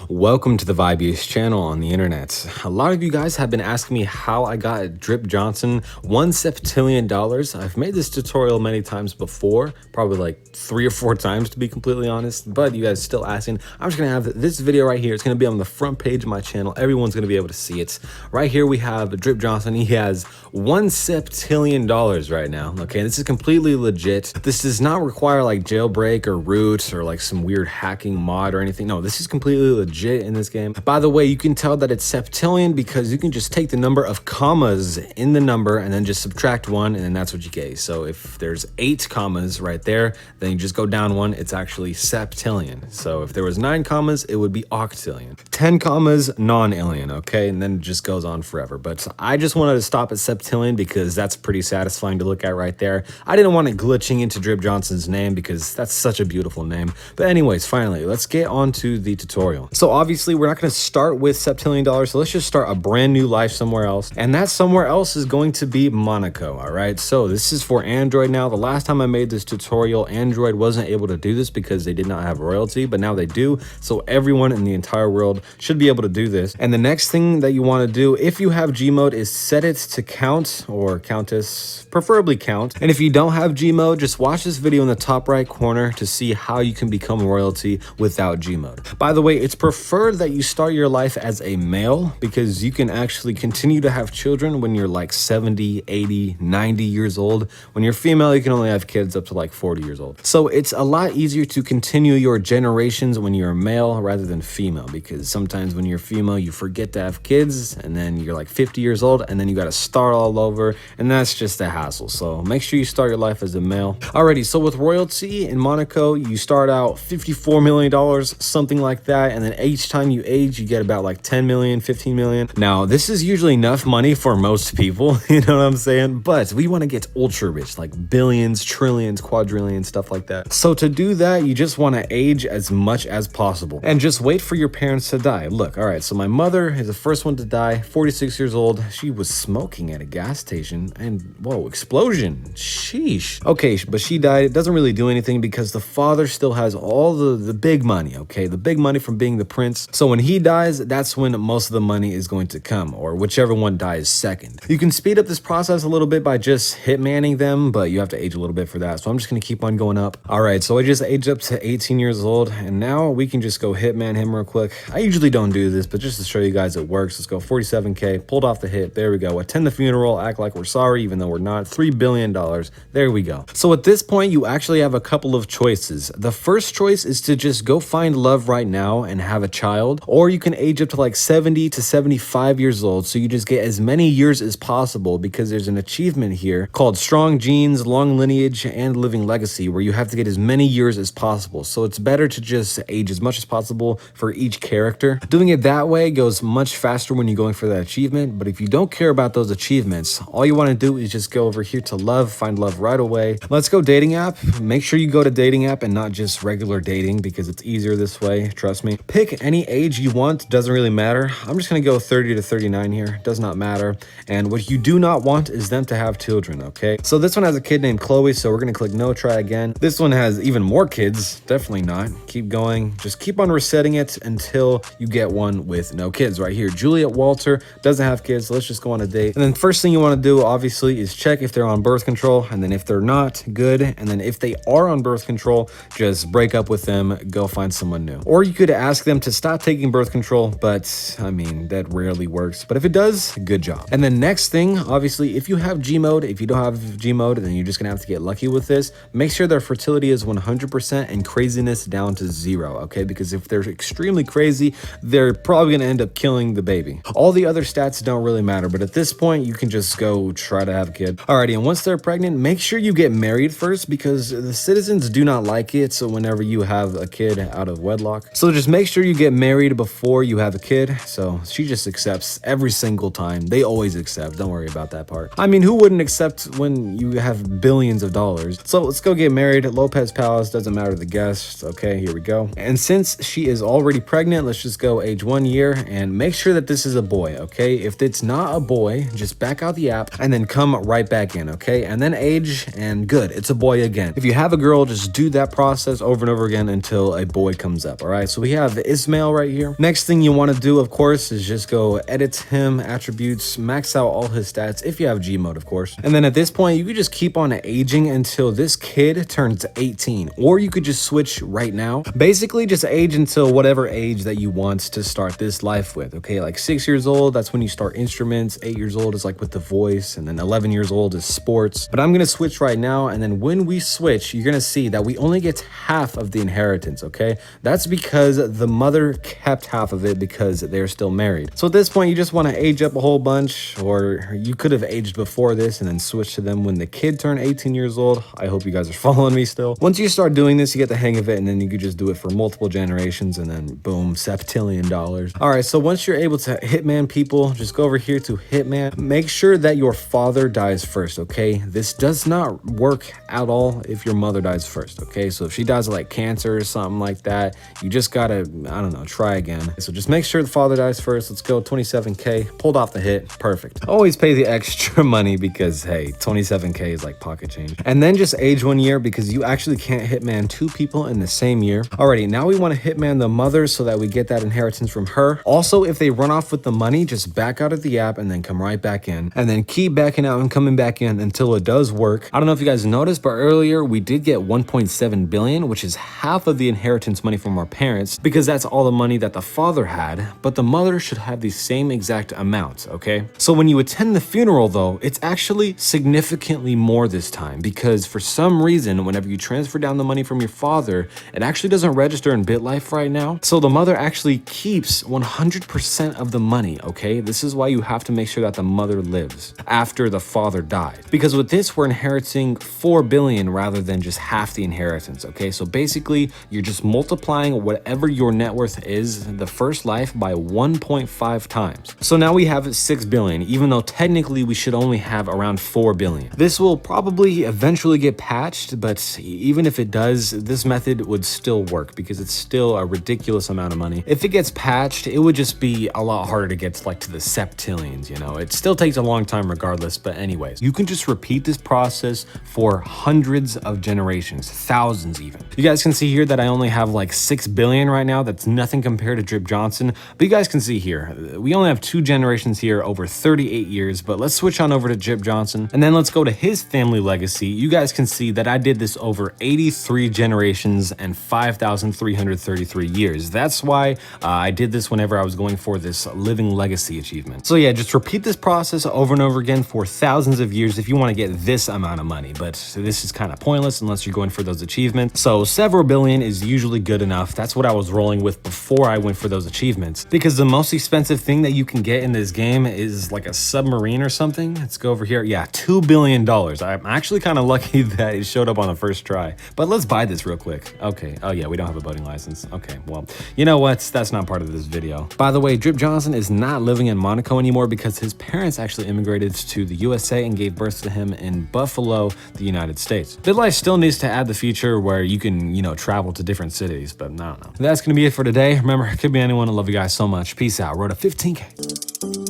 Welcome to the Vibeserver channel on the internet. A lot of you guys have been asking me how I got Drip Johnson $1 septillion. I've made this tutorial many times before, probably like 3 or 4 times to be completely honest, but you guys still asking. I'm just gonna have this video right here. It's gonna be on the front page of my channel. Everyone's gonna be able to see it. Right here we have Drip Johnson. He has $1 septillion right now. Okay, this is completely legit. This does not require like jailbreak or root or like some weird hacking mod or anything. No, this is completely legit in this game. By the way, you can tell that it's septillion because you can just take the number of commas in the number and then just subtract 1, and then that's what you get. So if there's 8 commas right there, then you just go down 1, it's actually septillion. So if there was 9 commas, it would be octillion. 10 commas, non-illion, okay? And then it just goes on forever. But I just wanted to stop at septillion because that's pretty satisfying to look at right there. I didn't want it glitching into Drip Johnson's name because that's such a beautiful name. But anyways, finally, let's get on to the tutorial. So obviously we're not going to start with septillion, so let's just start a brand new life somewhere else, and that somewhere else is going to be Monaco. All right, so this is for Android now. The last time I made this tutorial, Android wasn't able to do this because they did not have royalty, but now they do, so everyone in the entire world should be able to do this. And the next thing that you want to do if you have Gmode is set it to count or countess, preferably count. And if you don't have Gmode, just watch this video in the top right corner to see how you can become royalty without Gmode. By the way, it's preferred that you start your life as a male because you can actually continue to have children when you're like 70, 80, 90 years old. When you're female, you can only have kids up to like 40 years old. So it's a lot easier to continue your generations when you're a male rather than female, because sometimes when you're female, you forget to have kids and then you're like 50 years old and then you got to start all over, and that's just a hassle. So make sure you start your life as a male. Alrighty, so with royalty in Monaco, you start out $54 million, something like that, and then each time you age, you get about like 10 million, 15 million. Now, this is usually enough money for most people, you know what I'm saying? But we want to get ultra rich, like billions, trillions, quadrillions, stuff like that. So to do that, you just want to age as much as possible and just wait for your parents to die. Look, all right, so my mother is the first one to die, 46 years old. She was smoking at a gas station and whoa, explosion. Sheesh. Okay, but she died. It doesn't really do anything because the father still has all the big money, okay? The big money from being the prince. So when he dies, that's when most of the money is going to come, or whichever one dies second. You can speed up this process a little bit by just hitmanning them, but you have to age a little bit for that. So I'm just going to keep on going up. All right, so I just aged up to 18 years old, and now we can just go hitman him real quick. I usually don't do this, but just to show you guys it works, let's go 47K, pulled off the hit. There we go. Attend the funeral, act like we're sorry, even though we're not. $3 billion. There we go. So at this point, you actually have a couple of choices. The first choice is to just go find love right now and have a child, or you can age up to like 70 to 75 years old, so you just get as many years as possible, because there's an achievement here called strong genes, long lineage, and living legacy, where you have to get as many years as possible. So it's better to just age as much as possible for each character. Doing it that way goes much faster when you're going for that achievement, but if you don't care about those achievements, all you want to do is just go over here to love, find love right away. Let's go dating app. Make sure you go to dating app and not just regular dating, because it's easier this way, trust me. Pick any age you want, doesn't really matter. I'm just gonna go 30 to 39 here, does not matter. And what you do not want is them to have children, okay? So this one has a kid named Chloe, so we're gonna click no, try again. This one has even more kids, definitely not. Keep going, just keep on resetting it until you get one with no kids. Right here, Juliet Walter doesn't have kids, so let's just go on a date. And then first thing you wanna do, obviously, is check if they're on birth control, and then if they're not, good. And then if they are on birth control, just break up with them, go find someone new. Or you could ask them to stop taking birth control, but I mean, that rarely works. But if it does, good job. And then next thing, obviously, if you have Gmode, if you don't have Gmode, then you're just gonna have to get lucky with this. Make sure their fertility is 100% and craziness down to 0, okay? Because if they're extremely crazy, they're probably gonna end up killing the baby. All the other stats don't really matter, but at this point, you can just go try to have a kid. Alrighty, and once they're pregnant, make sure you get married first, because the citizens do not like it. So whenever you have a kid out of wedlock, so just make sure you get married before you have a kid, so she just accepts every single time. They always accept. Don't worry about that part. I mean, who wouldn't accept when you have billions of dollars? So let's go get married. Lopez Palace, doesn't matter the guest. Okay, here we go. And since she is already pregnant, let's just go age 1 year and make sure that this is a boy, okay? If it's not a boy, just back out the app and then come right back in, okay? And then age, and good, it's a boy again. If you have a girl, just do that process over and over again until a boy comes up, all right? So we have Ismail right here. Next thing you want to do, of course, is just go edit him, attributes, max out all his stats if you have G mode, of course. And then at this point, you could just keep on aging until this kid turns 18, or you could just switch right now. Basically, just age until whatever age that you want to start this life with, okay? Like 6 years old, that's when you start instruments. 8 years old is like with the voice, and then 11 years old is sports. But I'm gonna switch right now, and then when we switch, you're gonna see that we only get half of the inheritance, okay? That's because the mother kept half of it because they're still married. So at this point, you just want to age up a whole bunch, or you could have aged before this and then switch to them when the kid turned 18 years old. I hope you guys are following me still. Once you start doing this, you get the hang of it, and then you could just do it for multiple generations, and then boom, septillion dollars. All right, so once you're able to hitman people, just go over here to hitman. Make sure that your father dies first, okay? This does not work at all if your mother dies first, okay? So if she dies of like cancer or something like that, you just gotta, I don't know, try again. So just make sure the father dies first. Let's go 27K, pulled off the hit, perfect. Always pay the extra money because hey, 27K is like pocket change. And then just age 1 year because you actually can't hitman 2 people in the same year. Alrighty, now we want to hitman the mother so that we get that inheritance from her. Also, if they run off with the money, just back out of the app and then come right back in, and then keep backing out and coming back in until it does work. I don't know if you guys noticed, but earlier we did get 1.7 billion, which is half of the inheritance money from our parents, because that's all the money that the father had, but the mother should have the same exact amount, okay? So when you attend the funeral though, it's actually significantly more this time, because for some reason, whenever you transfer down the money from your father, it actually doesn't register in Bitlife right now. So the mother actually keeps 100% of the money, okay? This is why you have to make sure that the mother lives after the father died. Because with this, we're inheriting 4 billion rather than just half the inheritance, okay? So basically, you're just multiplying whatever your net worth is the first life by 1.5 times. So now we have 6 billion, even though technically we should only have around 4 billion. This will probably eventually get patched, but even if it does, this method would still work because it's still a ridiculous amount of money. If it gets patched, it would just be a lot harder to get to like to the septillions, you know? It still takes a long time regardless, but anyways, you can just repeat this process for hundreds of generations, thousands even. You guys can see here that I only have like 6 billion right now. That's nothing compared to Drip Johnson, but you guys can see here, we only have 2 generations here over 38 years, but let's switch on over to Drip Johnson, and then let's go to his family legacy. You guys can see that I did this over 83 generations and 5,333 years. That's why I did this whenever I was going for this living legacy achievement. So yeah, just repeat this process over and over again for thousands of years if you want to get this amount of money, but this is kind of pointless unless you're going for those achievements. So several billion is usually good enough. That's what I was rolling with before I went for those achievements, because the most expensive thing that you can get in this game is like a submarine or something. Let's go over here. Yeah, $2 billion. I'm actually kind of lucky that it showed up on the first try, but let's buy this real quick. Okay. Oh yeah, we don't have a boating license. Okay, well, you know what? That's not part of this video. By the way, Drip Johnson is not living in Monaco anymore because his parents actually immigrated to the USA and gave birth to him in Buffalo, the United States. Bitlife still needs to add the feature where you can, you know, travel to different cities, but I don't know. That's gonna be it for today. Remember, it could be anyone. I love you guys so much. Peace out. Road to 15K.